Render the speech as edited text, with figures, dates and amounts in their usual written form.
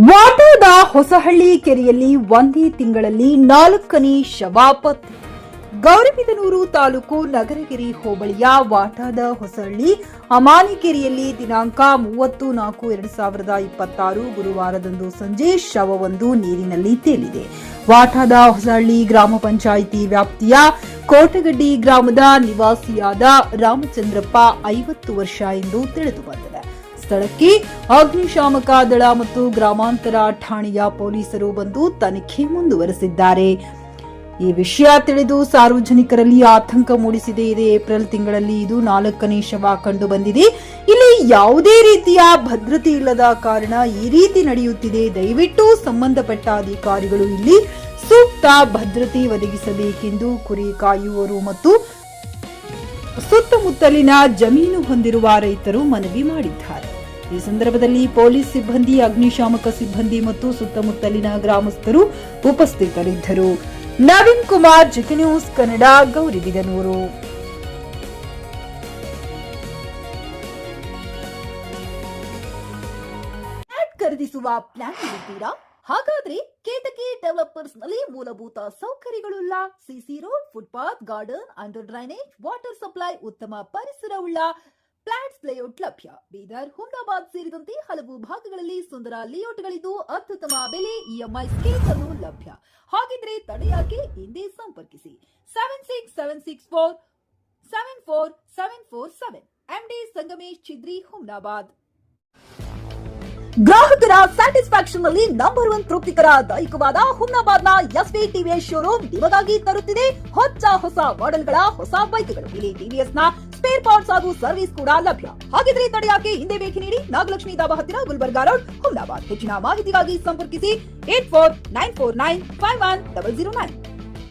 ವಾಟಾದ ಹೊಸಹಳ್ಳಿ ಕೆರೆಯಲ್ಲಿ ಒಂದೇ ತಿಂಗಳಲ್ಲಿ 4ನೇ ಶವ ಪತ್ತೆ. ಗೌರಿಬಿದನೂರು ತಾಲೂಕು ನಗರಗಿರಿ ಹೋಬಳಿಯ ವಾಟಾದ ಹೊಸಹಳ್ಳಿ ಅಮಾನಿಕೆರೆಯಲ್ಲಿ ದಿನಾಂಕ 30/4/2026 ಗುರುವಾರದಂದು ಸಂಜೆ ಶವವೊಂದು ನೀರಿನಲ್ಲಿ ತೇಲಿದೆ. ವಾಟಾದ ಹೊಸಹಳ್ಳಿ ಗ್ರಾಮ ಪಂಚಾಯಿತಿ ವ್ಯಾಪ್ತಿಯ ಕೋಟಗಡ್ಡಿ ಗ್ರಾಮದ ನಿವಾಸಿಯಾದ ರಾಮಚಂದ್ರಪ್ಪ 50 ವರ್ಷ ಎಂದು ತಿಳಿದುಬಂದಿದೆ. ಸ್ಥಳಕ್ಕೆ ಅಗ್ನಿಶಾಮಕ ದಳ ಮತ್ತು ಗ್ರಾಮಾಂತರ ಠಾಣೆಯ ಪೊಲೀಸರು ಬಂದು ತನಿಖೆ ಮುಂದುವರೆಸಿದ್ದಾರೆ. ಈ ವಿಷಯ ತಿಳಿದು ಸಾರ್ವಜನಿಕರಲ್ಲಿ ಆತಂಕ ಮೂಡಿಸಿದೆ. ಏಪ್ರಿಲ್ ತಿಂಗಳಲ್ಲಿ ಇದು 4ನೇ ಶವ ಕಂಡು ಬಂದಿದೆ. ಇಲ್ಲಿ ಯಾವುದೇ ರೀತಿಯ ಭದ್ರತೆ ಇಲ್ಲದ ಕಾರಣ ಈ ರೀತಿ ನಡೆಯುತ್ತಿದೆ. ದಯವಿಟ್ಟು ಸಂಬಂಧಪಟ್ಟ ಅಧಿಕಾರಿಗಳು ಇಲ್ಲಿ ಸೂಕ್ತ ಭದ್ರತೆ ಒದಗಿಸಬೇಕೆಂದು ಕುರಿ ಕಾಯುವವರು ಮತ್ತು ಸುತ್ತಮುತ್ತಲಿನ ಜಮೀನು ಹೊಂದಿರುವ ರೈತರು ಮನವಿ ಮಾಡಿದ್ದಾರೆ. ಈ ಸಂದರ್ಭದಲ್ಲಿ ಪೊಲೀಸ್ ಸಿಬ್ಬಂದಿ, ಅಗ್ನಿಶಾಮಕ ಸಿಬ್ಬಂದಿ ಮತ್ತು ಸುತ್ತಮುತ್ತಲಿನ ಗ್ರಾಮಸ್ಥರು ಉಪಸ್ಥಿತರಿದ್ದರು. Naveen Kumar, GK news Kannada, Gauribidanur. ಖರೀದಿಸುವ ಪ್ಲಾನ್ ಇದ್ದೀರಾ? ಹಾಗಾದ್ರೆ ಕೇತಕಿ ಡೆವಲಪರ್ಸ್ ನಲ್ಲಿ ಮೂಲಭೂತ ಸೌಕರ್ಯಗಳುಳ್ಳ CC road, footpath, garden, under drainage, water supply, ಉತ್ತಮ ಪರಿಸರವುಳ್ಳ ಫ್ಲಾಟ್ಸ್ ಲೇಔಟ್ ಲಭ್ಯ. ಬೀದರ್, ಹುಮ್ನಾಬಾದ್ ಸೇರಿದಂತೆ ಹಲವು ಭಾಗಗಳಲ್ಲಿ ಸುಂದರ ಲೇಔಟ್ಗಳಿದ್ದು ಅತ್ಯುತ್ತಮ ಬೆಲೆ, ಇಎಂಐ ಸ್ಕೀಮ್ಸ್ ಅನ್ನು ಲಭ್ಯ. ಹಾಗಿದ್ರೆ ತಡೆಯಾಕೆ? ಹಿಂದೆ ಸಂಪರ್ಕಿಸಿ 7676474747 ಎಂಡಿ ಸಂಗಮೇಶ್ ಚಿದ್ರಿ, ಹುಮ್ನಾಬಾದ್. ಗ್ರಾಹಕರ ಸ್ಯಾಟಿಸ್ಫ್ಯಾಕ್ಷನ್ ನಲ್ಲಿ ನಂಬರ್ 1 ತೃಪ್ತಿಕರದಾಯಕವಾದ ಹುಮ್ನಾಬಾದ್ನ ಎಸ್ವಿ ಟಿವಿಎಸ್ ಶೋರೂಮ್ ನಿಮಗಾಗಿ ತರುತ್ತಿದೆ ಹೊಸ ಮಾಡೆಲ್ಗಳ ಹೊಸ ಬೈಕ್ಗಳು. ಇಲ್ಲಿ ಟಿವಿಎಸ್ ನ ಸ್ಪೇರ್ ಪಾರ್ಟ್ಸ್ ಹಾಗೂ ಸರ್ವಿಸ್ ಕೂಡ ಲಭ್ಯ. ಹಾಗಿದ್ರೆ ತಡೆಯಾಕೆ? ಹಿಂದೆ ಭೇಟಿ ನೀಡಿ. ನಾಗಲಕ್ಷ್ಮಿ ದಾಬಾ ಹತ್ತಿರ, ಗುಲ್ಬರ್ಗಾ ರೋಡ್, ಹುಮ್ನಾಬಾದ್. ಹೆಚ್ಚಿನ ಮಾಹಿತಿಗಾಗಿ ಸಂಪರ್ಕಿಸಿ 8494951009.